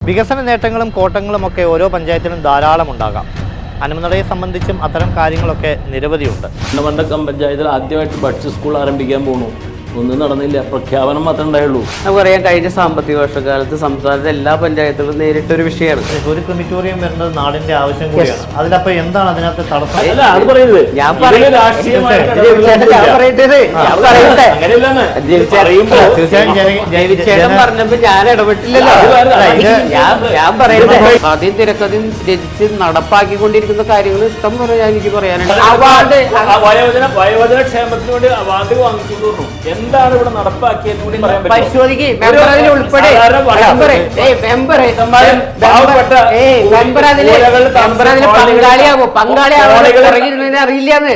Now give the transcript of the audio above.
വികസന നേട്ടങ്ങളും കോട്ടങ്ങളുമൊക്കെ ഓരോ പഞ്ചായത്തിനും ധാരാളം ഉണ്ടാകാം. അനുമനടയെ സംബന്ധിച്ചും അത്തരം കാര്യങ്ങളൊക്കെ നിരവധിയുണ്ട്. മണ്ടക്കം പഞ്ചായത്തിൽ ആദ്യമായിട്ട് ബഡ്ജറ്റ് സ്കൂൾ ആരംഭിക്കാൻ പോകുന്നു. ഒന്നും നടന്നില്ല, പ്രഖ്യാപനം മാത്രമേ ഉണ്ടായുള്ളൂ. നമുക്കറിയാം, കഴിഞ്ഞ സാമ്പത്തിക വർഷക്കാലത്ത് സംസ്ഥാനത്തെ എല്ലാ പഞ്ചായത്തുകളും നേരിട്ടൊരു വിഷയമാണ്. ഒരു ക്രിമിറ്റോറിയം വരുന്നത് നാടിന്റെ ആവശ്യം കൂടിയാണ്. അതിലപ്പോ എന്താണ് അതിനകത്ത് തടസ്സം? അല്ല, അത് പറയുന്നത് ഞാൻ ജയവിച്ചേട്ടൻ പറഞ്ഞപ്പോ ഞാൻ ഇടപെട്ടില്ലല്ലോ. ഞാൻ പറയുന്നത് ആദ്യം തിരക്കഥയും രചിച്ച് നടപ്പാക്കിക്കൊണ്ടിരിക്കുന്ന കാര്യങ്ങൾ ഇഷ്ടം പറയാൻ എനിക്ക് പറയാനുണ്ട്. അവാർഡ് വയോജന ക്ഷേമത്തിന് വേണ്ടി അവാർഡ് വാങ്ങിച്ചു. എന്താണ് ഇവിടെ നടപ്പാക്കിയെന്ന് കൂടി പറയാൻ പറ്റും. പരിശോധിക്കും. മെമ്പർ അതിൽ ഉൾപ്പെടെ പങ്കാളിയാവോ? പങ്കാളിയാവോ? അറിയില്ലാന്ന്.